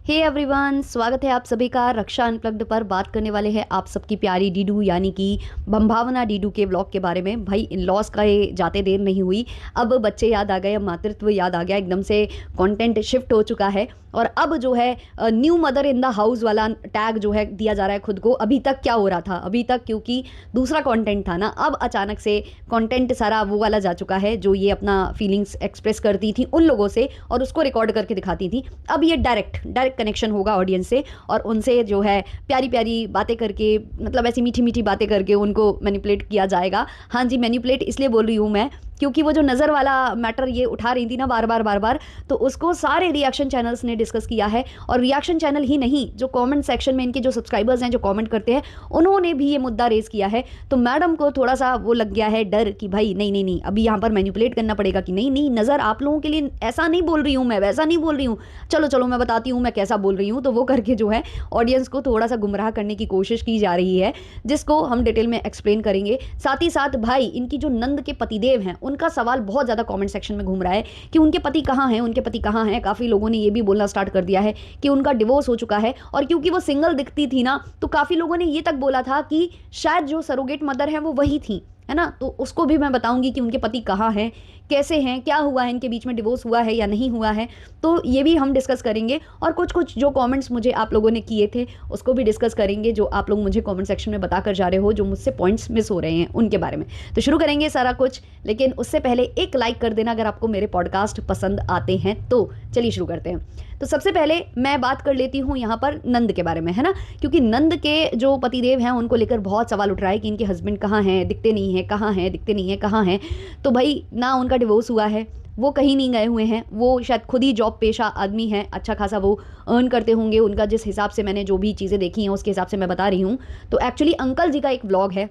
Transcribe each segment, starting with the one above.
Hey everyone, स्वागत है आप सभी का रक्षा अनप्लग्ड पर। बात करने वाले हैं आप सबकी प्यारी डीडू यानी कि बम्भावना डीडू के व्लॉग के बारे में। भाई इन लॉस का ये जाते देर नहीं हुई, अब बच्चे याद आ गए, अब मातृत्व याद आ गया, एकदम से कंटेंट शिफ्ट हो चुका है। और अब जो है new mother in the house वाला टैग जो है दिया जा रहा है खुद को। अभी तक क्या हो रहा था, अभी तक क्योंकि दूसरा कंटेंट था ना, अब अचानक से कंटेंट सारा वो वाला जा चुका है जो ये अपना फीलिंग्स एक्सप्रेस करती थी उन लोगों से और उसको रिकॉर्ड करके दिखाती थी। अब ये डायरेक्ट कनेक्शन होगा ऑडियंस से और उनसे जो है प्यारी प्यारी बातें करके, मतलब ऐसी मीठी मीठी बातें करके उनको मैनिपुलेट किया जाएगा। हाँ जी, मैनिपुलेट इसलिए बोल रही हूँ मैं क्योंकि वो जो नज़र वाला मैटर ये उठा रही थी ना बार बार, तो उसको सारे रिएक्शन चैनल्स ने डिस्कस किया है। और रिएक्शन चैनल ही नहीं, जो कमेंट सेक्शन में इनके जो सब्सक्राइबर्स हैं जो कमेंट करते हैं, उन्होंने भी ये मुद्दा रेज किया है। तो मैडम को थोड़ा सा वो लग गया है डर कि भाई नहीं अभी यहाँ पर मैनिपुलेट करना पड़ेगा कि नहीं नज़र आप लोगों के लिए ऐसा नहीं बोल रही हूँ मैं, वैसा नहीं बोल रही हूँ, चलो मैं बताती हूँ मैं कैसा बोल रही हूँ। तो वो करके जो है ऑडियंस को थोड़ा सा गुमराह करने की कोशिश की जा रही है, जिसको हम डिटेल में एक्सप्लेन करेंगे। साथ ही साथ भाई इनकी जो नंद के पतिदेव हैं उनका सवाल बहुत ज़्यादा कमेंट सेक्शन में घूम रहा है कि उनके पति कहाँ हैं, उनके पति कहाँ हैं। काफ़ी लोगों ने ये भी बोलना स्टार्ट कर दिया है कि उनका डिवोर्स हो चुका है। और क्योंकि वो सिंगल दिखती थी ना, तो काफ़ी लोगों ने ये तक बोला था कि शायद जो सरोगेट मदर है वो वही थी, है ना। तो उसको भी मैं बताऊंगी कि उनके पति कहाँ हैं, कैसे हैं, क्या हुआ है, इनके बीच में डिवोर्स हुआ है या नहीं हुआ है, तो ये भी हम डिस्कस करेंगे। और कुछ जो कमेंट्स मुझे आप लोगों ने किए थे उसको भी डिस्कस करेंगे, जो आप लोग मुझे कमेंट सेक्शन में बता कर जा रहे हो, जो मुझसे पॉइंट्स मिस हो रहे हैं उनके बारे में। तो शुरू करेंगे सारा कुछ, लेकिन उससे पहले एक लाइक कर देना अगर आपको मेरे पॉडकास्ट पसंद आते हैं तो। चलिए शुरू करते हैं। तो सबसे पहले मैं बात कर लेती हूँ यहाँ पर नंद के बारे में, है ना, क्योंकि नंद के जो पतिदेव हैं उनको लेकर बहुत सवाल उठ रहा है कि इनके हस्बैंड कहाँ हैं, दिखते नहीं हैं, कहाँ हैं, दिखते नहीं हैं, कहाँ हैं। तो भाई ना उनका डिवोर्स हुआ है, वो कहीं नहीं गए हुए हैं, वो शायद खुद ही जॉब पेशा आदमी हैं, अच्छा खासा वो अर्न करते होंगे। उनका जिस हिसाब से मैंने जो भी चीज़ें देखी हैं उसके हिसाब से मैं बता रही हूँ। तो एक्चुअली अंकल जी का एक व्लॉग है,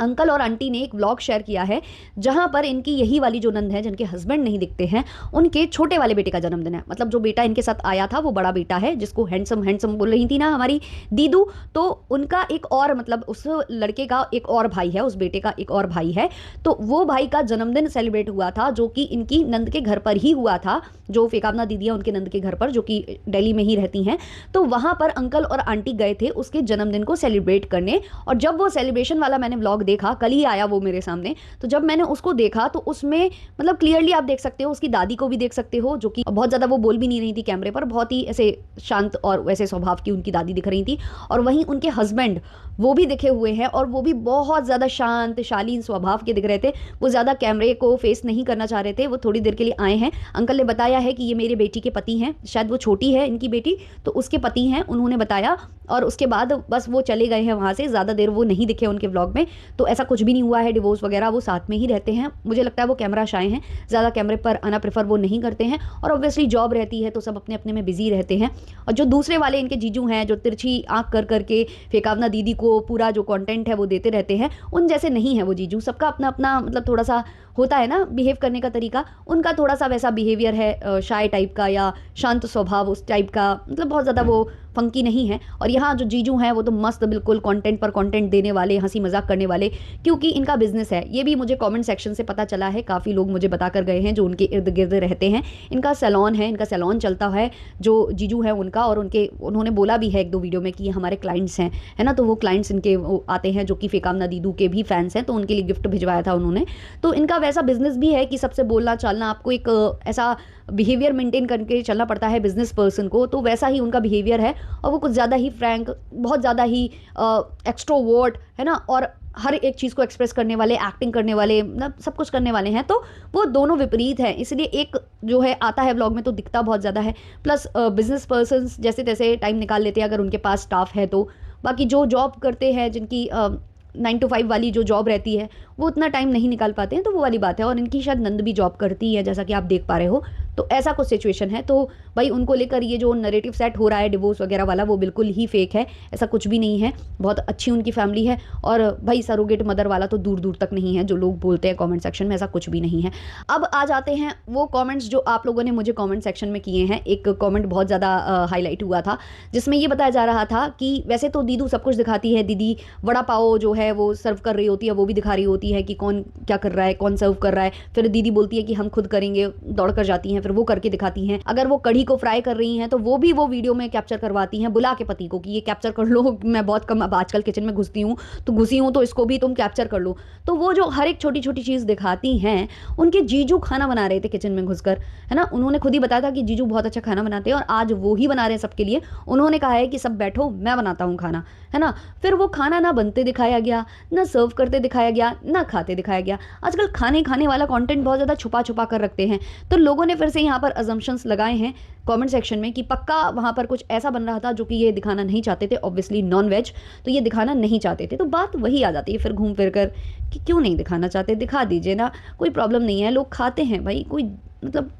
अंकल और आंटी ने एक व्लॉग शेयर किया है जहां पर इनकी यही वाली जो नंद है जिनके हस्बैंड नहीं दिखते हैं, उनके छोटे वाले बेटे का जन्मदिन है। मतलब जो बेटा इनके साथ आया था वो बड़ा बेटा है, जिसको हैंडसम बोल रही थी ना हमारी दीदू। तो उनका एक और, मतलब उस लड़के का एक और भाई है, उस बेटे का एक और भाई है। तो वो भाई का जन्मदिन सेलिब्रेट हुआ था, जो कि इनकी नंद के घर पर ही हुआ था, जो फेकावना दीदी है उनके नंद के घर पर, जो कि दिल्ली में ही रहती हैं। तो वहां पर अंकल और आंटी गए थे उसके जन्मदिन को सेलिब्रेट करने। और जब वो सेलिब्रेशन वाला मैंने व्लॉग देखा, कल ही आया वो मेरे सामने, तो जब मैंने उसको देखा तो उसमें मतलब क्लियरली आप देख सकते हो, उसकी दादी को भी देख सकते हो, जो कि बहुत ज़्यादा वो बोल भी नहीं रही थी कैमरे पर, बहुत ही ऐसे शांत और वैसे स्वभाव की उनकी दादी दिख रही थी। और वहीं उनके हस्बैंड वो भी दिखे हुए हैं और वो भी बहुत ज़्यादा शांत शालीन स्वभाव के दिख रहे थे। वो ज़्यादा कैमरे को फेस नहीं करना चाह रहे थे, वो थोड़ी देर के लिए आए हैं। अंकल ने बताया है कि ये मेरी बेटी के पति हैं, शायद वो छोटी है इनकी बेटी, तो उसके पति हैं उन्होंने बताया। और उसके बाद बस वो चले गए हैं वहाँ से, ज़्यादा देर वो नहीं दिखे उनके व्लॉग में। तो ऐसा कुछ भी नहीं हुआ है डिवोर्स वगैरह, वो साथ में ही रहते हैं। मुझे लगता है वो कैमरा शाय हैं, ज़्यादा कैमरे पर आना प्रेफर वो नहीं करते हैं। और ऑब्वियसली जॉब रहती है तो सब अपने अपने में बिजी रहते हैं। और जो दूसरे वाले इनके जीजू हैं, जो तिरछी आंख कर करके फेकावना दीदी को पूरा जो कंटेंट है वो देते रहते हैं, उन जैसे नहीं है वो जीजू। सबका अपना अपना मतलब थोड़ा सा होता है ना बिहेव करने का तरीका, उनका थोड़ा सा वैसा बिहेवियर है, शाय टाइप का या शांत स्वभाव उस टाइप का, मतलब बहुत ज़्यादा वो फंकी नहीं है। और यहाँ जो जीजू हैं वो तो मस्त बिल्कुल कंटेंट पर कंटेंट देने वाले, हंसी मजाक करने वाले, क्योंकि इनका बिजनेस है। ये भी मुझे कमेंट सेक्शन से पता चला है, काफ़ी लोग मुझे बता कर गए हैं जो उनके इर्द गिर्द रहते हैं। इनका सैलॉन है, इनका सैलॉन चलता है जो जीजू है उनका। और उन्होंने बोला भी है एक दो वीडियो में कि ये हमारे क्लाइंट्स हैं, है ना। तो वो क्लाइंट्स इनके आते हैं जो कि फेकावना दीदू के भी फैंस हैं, तो उनके लिए गिफ्ट भिजवाया था उन्होंने। तो इनका वैसा बिजनेस भी है कि सबसे बोलना चालना, आपको एक ऐसा बिहेवियर मेंटेन करके चलना पड़ता है बिजनेस पर्सन को, तो वैसा ही उनका बिहेवियर है। और वो कुछ ज़्यादा ही फ्रैंक, बहुत ज़्यादा ही एक्सट्रोवर्ट, है ना, और हर एक चीज़ को एक्सप्रेस करने वाले, एक्टिंग करने वाले, मतलब सब कुछ करने वाले हैं। तो वो दोनों विपरीत हैं, इसलिए एक जो है आता है व्लॉग में तो दिखता बहुत ज़्यादा है। प्लस बिजनेस पर्सन्स जैसे तैसे टाइम निकाल लेते हैं अगर उनके पास स्टाफ है तो। बाकी जो जॉब करते हैं, जिनकी 9 to 5 वाली जो जॉब रहती है, वो उतना टाइम नहीं निकाल पाते हैं, तो वो वाली बात है। और इनकी शायद नंद भी जॉब करती है, जैसा कि आप देख पा रहे हो। तो ऐसा कुछ सिचुएशन है। तो भाई उनको लेकर ये जो नैरेटिव सेट हो रहा है डिवोर्स वगैरह वाला, वो बिल्कुल ही फेक है, ऐसा कुछ भी नहीं है। बहुत अच्छी उनकी फैमिली है। और भाई सरोगेट मदर वाला तो दूर दूर तक नहीं है, जो लोग बोलते हैं कमेंट सेक्शन में, ऐसा कुछ भी नहीं है। अब आ जाते हैं वो कमेंट्स जो आप लोगों ने मुझे कमेंट सेक्शन में किए हैं। एक कमेंट बहुत ज़्यादा हाईलाइट हुआ था, जिसमें ये बताया जा रहा था कि वैसे तो दीदू सब कुछ दिखाती है, दीदी वड़ा पाव जो है है वो सर्व कर रही होती है, वो भी दिखा रही होती है कि कौन क्या कर रहा है, कौन सर्व कर रहा है। फिर दीदी बोलती है कि हम खुद करेंगे, दौड़ कर जाती हैं, फिर वो करके दिखाती हैं। अगर वो कढ़ी को फ्राई कर रही हैं तो वो भी वो वीडियो में कैप्चर करवाती हैं, बुला के पति को कि ये कैप्चर कर लो, मैं बहुत कम अब आजकल किचन में घुसी हूँ तो इसको भी तुम कैप्चर कर लो। तो वो जो हर एक छोटी छोटी चीज़ दिखाती हैं, उनके जीजू खाना बना रहे थे किचन में घुसकर, है ना। उन्होंने खुद ही बताया था कि जीजू बहुत अच्छा खाना बनाते हैं और आज वो ही बना रहे हैं सबके लिए। उन्होंने कहा है कि सब बैठो, मैं बनाता हूँ खाना, है ना। फिर वो खाना ना बनते दिखाया गया, ना सर्व करते दिखाया गया, ना खाते दिखाया गया। आजकल खाने वाला कंटेंट बहुत ज़्यादा छुपा छुपा कर रखते हैं। तो लोगों ने फिर से यहाँ पर अजम्पशंस लगाए हैं कमेंट सेक्शन में कि पक्का वहाँ पर कुछ ऐसा बन रहा था जो कि ये दिखाना नहीं चाहते थे, ऑब्वियसली नॉन वेज, तो ये दिखाना नहीं चाहते थे। तो बात वही आ जाती है फिर घूम फिर कर कि क्यों नहीं दिखाना चाहते, दिखा दीजिए ना, कोई प्रॉब्लम नहीं है, लोग खाते हैं भाई, कोई मतलब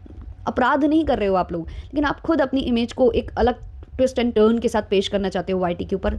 अपराध नहीं कर रहे हो आप लोग। लेकिन आप खुद अपनी इमेज को एक अलग ट्विस्ट एंड टर्न के साथ पेश करना चाहते हो वाईटी के ऊपर।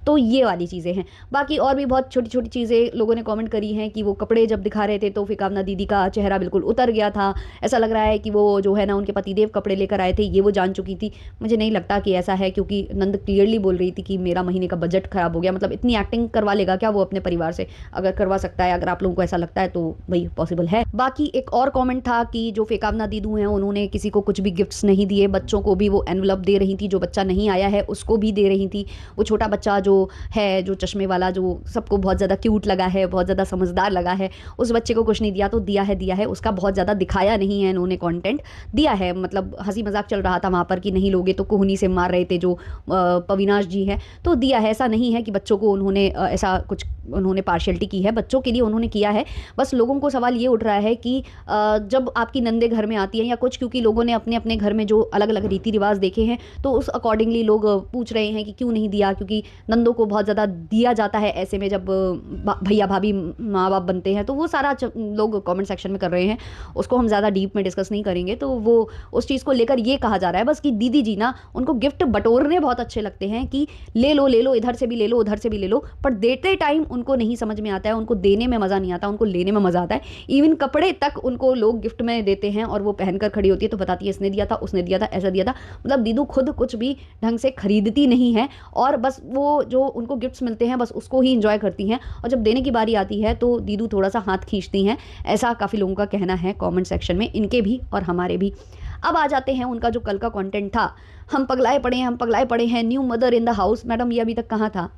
तो ये वाली चीज़ें हैं। बाकी और भी बहुत छोटी छोटी चीज़ें लोगों ने कमेंट करी हैं कि वो कपड़े जब दिखा रहे थे तो फिकावना दीदी का चेहरा बिल्कुल उतर गया था, ऐसा लग रहा है कि वो जो है ना उनके पतिदेव कपड़े लेकर आए थे, ये वो जान चुकी थी। मुझे नहीं लगता कि ऐसा है, क्योंकि नंद क्लियरली बोल रही थी कि मेरा महीने का बजट खराब हो गया। मतलब इतनी एक्टिंग करवा लेगा क्या वो अपने परिवार से? अगर करवा सकता है, अगर आप लोगों को ऐसा लगता है तो भाई पॉसिबल है। बाकी एक और कॉमेंट था कि जो फिकावना दीदू हैं उन्होंने किसी को कुछ भी गिफ्ट्स नहीं दिए, बच्चों को भी वो एनवलप दे रही थी, जो बच्चा नहीं आया है उसको भी दे रही थी। वो छोटा बच्चा जो है, जो चश्मे वाला, जो सबको बहुत ज़्यादा क्यूट लगा है, बहुत ज़्यादा समझदार लगा है, उस बच्चे को कुछ नहीं दिया तो दिया है उसका बहुत ज़्यादा दिखाया नहीं है इन्होंने कंटेंट दिया है। मतलब हंसी मजाक चल रहा था वहाँ पर कि नहीं लोगे तो कोहनी से मार रहे थे जो पविनाश जी है, तो दिया है। ऐसा नहीं है कि बच्चों को उन्होंने ऐसा कुछ उन्होंने पार्शियलिटी की है, बच्चों के लिए उन्होंने किया है। बस लोगों को सवाल ये उठ रहा है कि जब आपकी नंदे घर में आती हैं या कुछ, क्योंकि लोगों ने अपने अपने घर में जो अलग अलग रीति रिवाज देखे हैं तो उस अकॉर्डिंगली लोग पूछ रहे हैं कि क्यों नहीं दिया, क्योंकि नंदों को बहुत ज़्यादा दिया जाता है ऐसे में जब भैया भाभी माँ बाप बनते हैं। तो वो सारा लोग कमेंट सेक्शन में कर रहे हैं, उसको हम ज़्यादा डीप में डिस्कस नहीं करेंगे। तो वो उस चीज़ को लेकर ये कहा जा रहा है बस कि दीदी जी ना उनको गिफ्ट बटोरने बहुत अच्छे लगते हैं कि ले लो, इधर से भी ले लो, उधर से भी ले लो, पर देते टाइम उनको नहीं समझ में आता है, उनको देने में मज़ा नहीं आता, उनको लेने में मज़ा आता है। इवन कपड़े तक उनको लोग गिफ्ट में देते हैं और वो पहनकर खड़ी होती है तो बताती है इसने दिया था, उसने दिया था, ऐसा दिया था। मतलब दीदू खुद कुछ भी ढंग से खरीदती नहीं है और बस वो जो उनको गिफ्ट्स मिलते हैं बस उसको ही इंजॉय करती हैं, और जब देने की बारी आती है तो दीदू थोड़ा सा हाथ खींचती हैं। ऐसा काफ़ी लोगों का कहना है कमेंट सेक्शन में, इनके भी और हमारे भी। अब आ जाते हैं उनका जो कल का कंटेंट था, हम पगलाए पड़े हैं, new mother in the house. Madam ये अभी तक कहाँ था?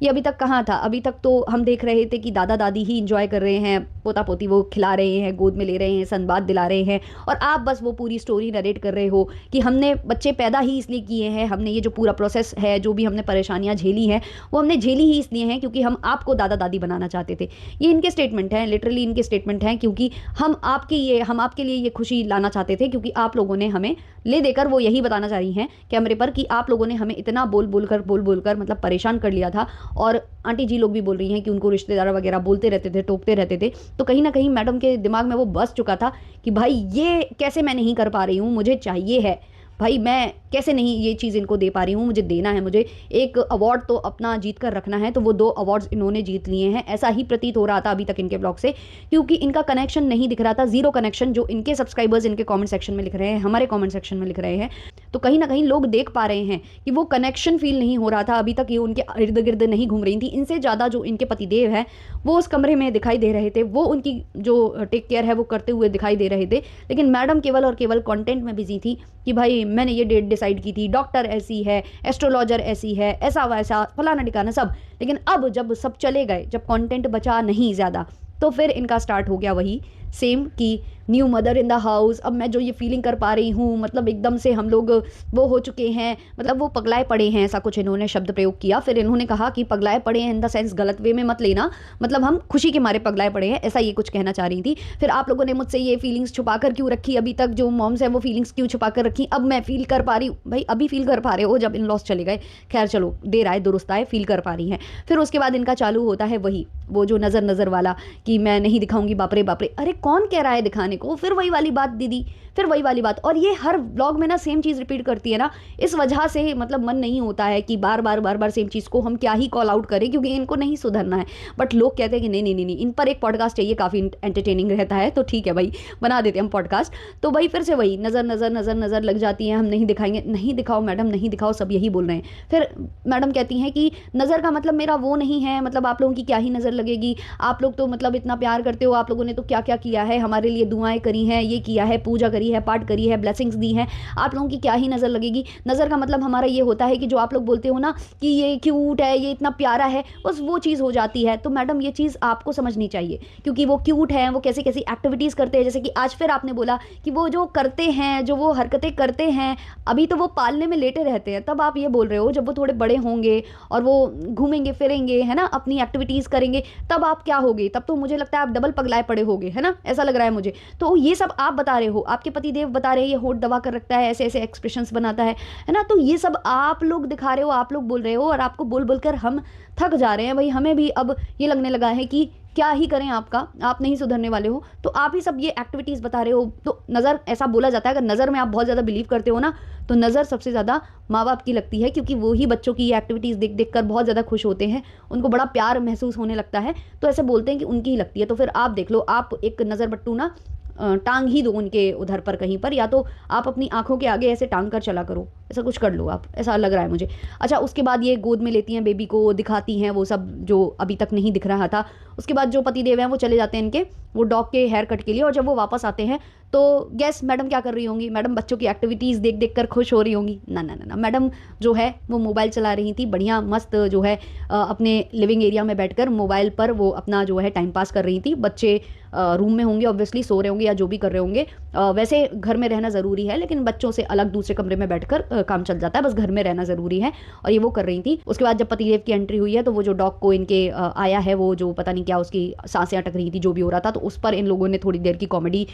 ये अभी तक कहाँ था? अभी तक तो हम देख रहे थे कि दादा दादी ही इंजॉय कर रहे हैं, पोता पोती वो खिला रहे हैं, गोद में ले रहे हैं, संवाद दिला रहे हैं, और आप बस वो पूरी स्टोरी नरेट कर रहे हो कि हमने बच्चे पैदा ही इसलिए किए हैं, हमने ये जो पूरा प्रोसेस है, जो भी हमने परेशानियां झेली हैं वो हमने झेली ही इसलिए हैं क्योंकि हम आपको दादा दादी बनाना चाहते थे। ये इनके स्टेटमेंट हैं, लिटरली इनके स्टेटमेंट हैं, क्योंकि हम आपके लिए ये खुशी लाना चाहते थे, क्योंकि आप लोगों ने हमें ले देकर, वो यही बताना चाह रही हैं कैमरे पर कि आप लोगों ने हमें इतना बोल बोल कर मतलब परेशान कर लिया था। और आंटी जी लोग भी बोल रही हैं कि उनको रिश्तेदार वगैरह बोलते रहते थे, टोकते रहते थे। तो कहीं ना कहीं मैडम के दिमाग में वो बस चुका था कि भाई ये कैसे मैं नहीं कर पा रही हूँ, मुझे चाहिए है भाई, मैं कैसे नहीं ये चीज़ इनको दे पा रही हूँ, मुझे देना है, मुझे एक अवार्ड तो अपना जीत कर रखना है। तो वो 2 अवार्ड्स इन्होंने जीत लिए हैं, ऐसा ही प्रतीत हो रहा था अभी तक इनके ब्लॉग से, क्योंकि इनका कनेक्शन नहीं दिख रहा था, जीरो कनेक्शन, जो इनके सब्सक्राइबर्स इनके कमेंट सेक्शन में लिख रहे हैं, हमारे कमेंट सेक्शन में लिख रहे हैं। तो कहीं ना कहीं लोग देख पा रहे हैं कि वो कनेक्शन फील नहीं हो रहा था। अभी तक ये उनके इर्द गिर्द नहीं घूम रही थी, इनसे ज़्यादा जो इनके पतिदेव हैं वो उस कमरे में दिखाई दे रहे थे, वो उनकी जो टेक केयर है वो करते हुए दिखाई दे रहे थे। लेकिन मैडम केवल और केवल कंटेंट में बिजी थी कि भाई मैंने ये डेट डिसाइड की थी, डॉक्टर ऐसी है, एस्ट्रोलॉजर ऐसी है, ऐसा वैसा फलाना ठिकाना सब। लेकिन अब जब सब चले गए, जब कंटेंट बचा नहीं ज़्यादा, तो फिर इनका स्टार्ट हो गया वही सेम कि new mother in the house. अब मैं जो ये फीलिंग कर पा रही हूँ, मतलब एकदम से हम लोग वो हो चुके हैं, मतलब वो पगलाए पड़े हैं, ऐसा कुछ इन्होंने शब्द प्रयोग किया। फिर इन्होंने कहा कि पगलाए पड़े हैं इन द सेंस गलत वे में मत लेना, मतलब हम खुशी के मारे पगलाए पड़े हैं, ऐसा ये कुछ कहना चाह रही थी। फिर आप लोगों ने मुझसे ये फीलिंग्स छुपा कर क्यों रखी अभी तक, जो मॉम्स है वो फीलिंग्स क्यों छुपा कर रखी, अब मैं फील कर पा रही हूँ। भाई अभी फील कर पा रहे हो जब इन लॉस चले गए, खैर चलो देर आए दुरुस्त आए, फील कर पा रही हैं। फिर उसके बाद इनका चालू होता है वही वो जो नज़र वाला कि मैं नहीं दिखाऊंगी, बापरे बापरे, अरे कौन कह रहा है दिखाने को? फिर वही वाली बात दीदी, फिर वही वाली बात। और ये हर व्लॉग में ना सेम चीज़ रिपीट करती है ना, इस वजह से मतलब मन नहीं होता है कि बार बार सेम चीज़ को हम क्या ही कॉल आउट करें, क्योंकि इनको नहीं सुधरना है। बट लोग कहते हैं कि नहीं नहीं नहीं नहीं, इन पर एक पॉडकास्ट चाहिए, काफ़ी एंटरटेनिंग रहता है, तो ठीक है भाई बना देते हैं हम पॉडकास्ट। तो भाई फिर से वही नज़र नज़र नज़र नज़र लग जाती है, हम नहीं दिखाएंगे, नहीं दिखाओ मैडम नहीं दिखाओ, सब यही बोल रहे हैं। फिर मैडम कहती हैं कि नज़र का मतलब मेरा वो नहीं है, मतलब आप लोगों की क्या ही नज़र लगेगी, आप लोग तो मतलब इतना प्यार करते हो, आप लोगों ने तो क्या क्या किया है, हमारे लिए दुआएं करी हैं, ये किया है, पूजा करी है, पाठ करी है, ब्लेसिंग्स दी हैं, आप लोगों की क्या ही नज़र लगेगी। नज़र का मतलब हमारा ये होता है कि जो आप लोग बोलते हो ना कि ये क्यूट है, ये इतना प्यारा है, बस वो चीज़ हो जाती है। तो मैडम ये चीज़ आपको समझनी चाहिए, क्योंकि वो क्यूट है, वो कैसी कैसी एक्टिविटीज़ करते हैं, जैसे कि आज फिर आपने बोला कि वो जो करते हैं, जो वो हरकतें करते हैं, अभी तो वो पालने में लेटे रहते हैं, तब आप ये बोल रहे हो जब वो थोड़े बड़े होंगे और वो घूमेंगे फिरेंगे, है ना, अपनी एक्टिविटीज़ करेंगे, तब आप क्या होगे, तब तो मुझे लगता है आप डबल पगलाए पड़े होगे, है ना, ऐसा लग रहा है मुझे। तो ये सब आप बता रहे हो, आपके पति देव बता रहे हैं ये होठ दबा कर रखता है, ऐसे ऐसे एक्सप्रेशंस बनाता है ना, तो ये सब आप लोग दिखा रहे हो, आप लोग बोल रहे हो, और आपको बोल बोल कर हम थक जा रहे हैं भाई। हमें भी अब ये लगने लगा है कि क्या ही करें, आपका आप नहीं सुधरने वाले हो, तो आप ही सब ये एक्टिविटीज़ बता रहे हो। तो नज़र, ऐसा बोला जाता है अगर नज़र में आप बहुत ज़्यादा बिलीव करते हो ना, तो नज़र सबसे ज़्यादा माँ बाप की लगती है, क्योंकि वो ही बच्चों की ये एक्टिविटीज़ देख देख कर बहुत ज़्यादा खुश होते हैं, उनको बड़ा प्यार महसूस होने लगता है, तो ऐसे बोलते हैं कि उनकी ही लगती है। तो फिर आप देख लो, आप एक नज़र बट्टू ना टांग ही दो उनके उधर पर कहीं पर, या तो आप अपनी आंखों के आगे ऐसे टांग कर चला करो, ऐसा कुछ कर लो आप, ऐसा लग रहा है मुझे। अच्छा, उसके बाद ये गोद में लेती हैं बेबी को, दिखाती हैं वो सब जो अभी तक नहीं दिख रहा था। उसके बाद जो पति देव हैं वो चले जाते हैं इनके वो डॉग के हेयर कट के लिए, और जब वो वापस आते हैं तो गैस मैडम क्या कर रही होंगी, मैडम बच्चों की एक्टिविटीज़ देख देख कर खुश हो रही होंगी। ना ना ना ना, मैडम जो है वो मोबाइल चला रही थी, बढ़िया मस्त जो है अपने लिविंग एरिया में बैठकर मोबाइल पर वो अपना जो है टाइम पास कर रही थी। बच्चे रूम में होंगे, ऑब्वियसली सो रहे होंगे या जो भी कर रहे होंगे। वैसे घर में रहना ज़रूरी है, लेकिन बच्चों से अलग दूसरे कमरे में बैठकर काम चल जाता है, बस घर में रहना ज़रूरी है, और ये वो कर रही थी। उसके बाद जब पतिदेव की एंट्री हुई है, तो वो जो डॉग को इनके आया है, वो जो पता नहीं क्या उसकी सांसें अटक रही थी, जो भी हो रहा था, तो उस पर इन लोगों ने थोड़ी देर की कॉमेडी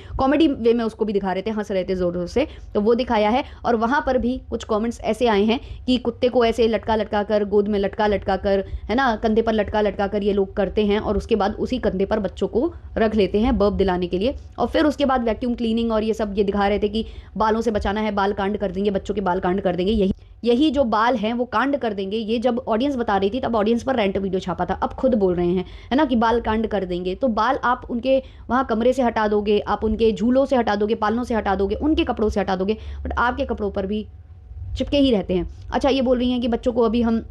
वे में उसको भी दिखा रहे थे, हंस रहे थे ज़ोर से, तो वो दिखाया है। और वहाँ पर भी कुछ कमेंट्स ऐसे आए हैं कि कुत्ते को ऐसे लटका लटका कर, गोद में लटका लटका कर, है ना, कंधे पर लटका लटका कर ये लोग करते हैं, और उसके बाद उसी कंधे पर बच्चों को रख लेते हैं बर्प दिलाने के लिए। और फिर उसके बाद वैक्यूम क्लीनिंग और ये सब ये दिखा रहे थे कि बालों से बचाना है, बाल कांड कर देंगे, बच्चों के बाल कांड कर देंगे, यही जो बाल हैं वो कांड कर देंगे। ये जब ऑडियंस बता रही थी तब ऑडियंस पर रेंट वीडियो छापा था, अब खुद बोल रहे हैं, है ना, कि बाल कांड कर देंगे। तो बाल आप उनके वहाँ कमरे से हटा दोगे, आप उनके झूलों से हटा दोगे, पालनों से हटा दोगे, उनके कपड़ों से हटा दोगे, बट आपके कपड़ों पर भी चिपके ही रहते हैं। अच्छा, ये बोल रही हैं कि बच्चों को अभी हम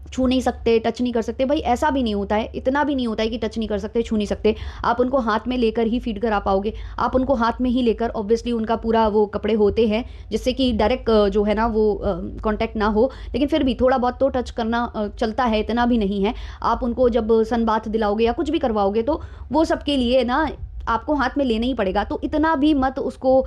छू नहीं सकते, टच नहीं कर सकते। भाई ऐसा भी नहीं होता है, इतना भी नहीं होता है कि टच नहीं कर सकते, छू नहीं सकते। आप उनको हाथ में लेकर ही फीड कर आ पाओगे, आप उनको हाथ में ही लेकर, ऑब्वियसली उनका पूरा वो कपड़े होते हैं जिससे कि डायरेक्ट जो है ना वो कांटेक्ट ना हो, लेकिन फिर भी थोड़ा बहुत तो टच करना चलता है, इतना भी नहीं है। आप उनको जब सन बाथ दिलाओगे या कुछ भी करवाओगे, तो वो सब के लिए ना आपको हाथ में लेना ही पड़ेगा, तो इतना भी मत उसको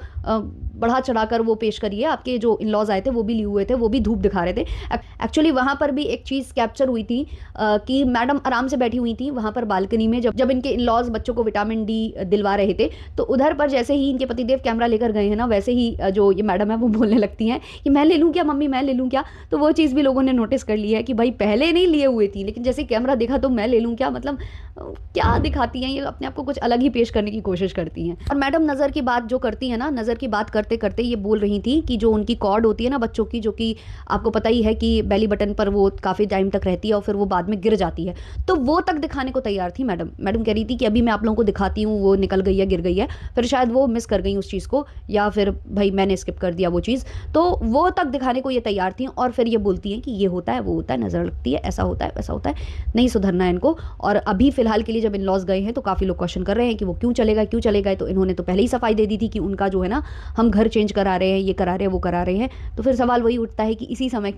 बढ़ा चढ़ाकर वो पेश करिए। आपके जो इन लॉज आए थे वो भी लिए हुए थे, वो भी धूप दिखा रहे थे। एक्चुअली वहाँ पर भी एक चीज़ कैप्चर हुई थी कि मैडम आराम से बैठी हुई थी वहाँ पर बालकनी में, जब इनके इन लॉज बच्चों को विटामिन डी दिलवा रहे थे, तो उधर पर जैसे ही इनके पतिदेव कैमरा लेकर गए हैं ना, वैसे ही जो ये मैडम है वो बोलने लगती हैं कि मैं ले लूँ क्या मम्मी, मैं ले लूँ क्या। तो वो चीज़ भी लोगों ने नोटिस कर ली है कि भाई पहले नहीं लिए हुए थी, लेकिन जैसे कैमरा देखा तो मैं ले लूँ क्या, मतलब क्या दिखाती हैं ये, अपने आप को कुछ अलग ही पेश करने की कोशिश करती हैं। और मैडम नज़र की बात जो करती है ना, नज़र की बात करते करते ये बोल रही थी कि जो उनकी कॉर्ड होती है ना बच्चों की, जो कि आपको पता ही है कि बेली बटन पर वो काफ़ी टाइम तक रहती है और फिर वो बाद में गिर जाती है, तो वो तक दिखाने को तैयार थी मैडम कह रही थी कि अभी मैं आप लोगों को दिखाती हूँ, वो निकल गई है, गिर गई है, फिर शायद वो मिस कर गई उस चीज़ को, या फिर भाई मैंने स्किप कर दिया वो चीज़, तो वो तक दिखाने को ये तैयार थी। और फिर ये बोलती हैं कि ये होता है, वो होता है, नज़र लगती है, ऐसा होता है, वैसा होता है, नहीं सुधरना है इनको। और अभी फिलहाल के लिए जब इन लॉज गए हैं तो काफ़ी लोग क्वेश्चन कर रहे हैं कि वो क्यों चले गए, तो इन्होंने तो पहले ही सफाई दे दी थी कि उनका जो है ना हम घर चेंज करा रहे हैं, ये करा रहे हैं, वो करा रहे हैं। तो फिर सवाल वही उठता है कि इसी समय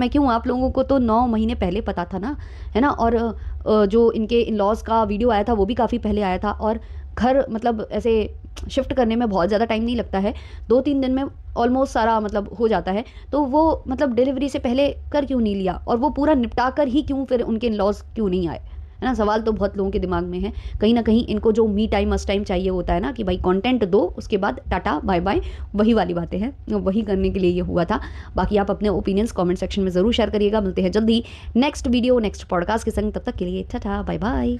क्यों, आप लोगों को तो 9 महीने पहले पता था ना, है ना। और जो इनके इन लॉज का वीडियो आया था वो भी काफ़ी पहले आया था, और घर मतलब ऐसे शिफ्ट करने में बहुत ज़्यादा टाइम नहीं लगता है, 2-3 दिन में ऑलमोस्ट सारा मतलब हो जाता है। तो वो मतलब डिलीवरी से पहले कर क्यों नहीं लिया, और वो पूरा निपटा कर ही क्यों फिर उनके इन लॉज क्यों नहीं आए, है ना। सवाल तो बहुत लोगों के दिमाग में है। कहीं ना कहीं इनको जो मी टाइम मस्ट टाइम चाहिए होता है ना, कि भाई कंटेंट दो, उसके बाद टाटा बाय बाय, वही वाली बातें हैं, वही करने के लिए ये हुआ था। बाकी आप अपने ओपिनियंस कमेंट सेक्शन में ज़रूर शेयर करिएगा। मिलते हैं जल्दी नेक्स्ट वीडियो नेक्स्ट पॉडकास्ट के संग, तब तक के लिए टाटा बाय बाय।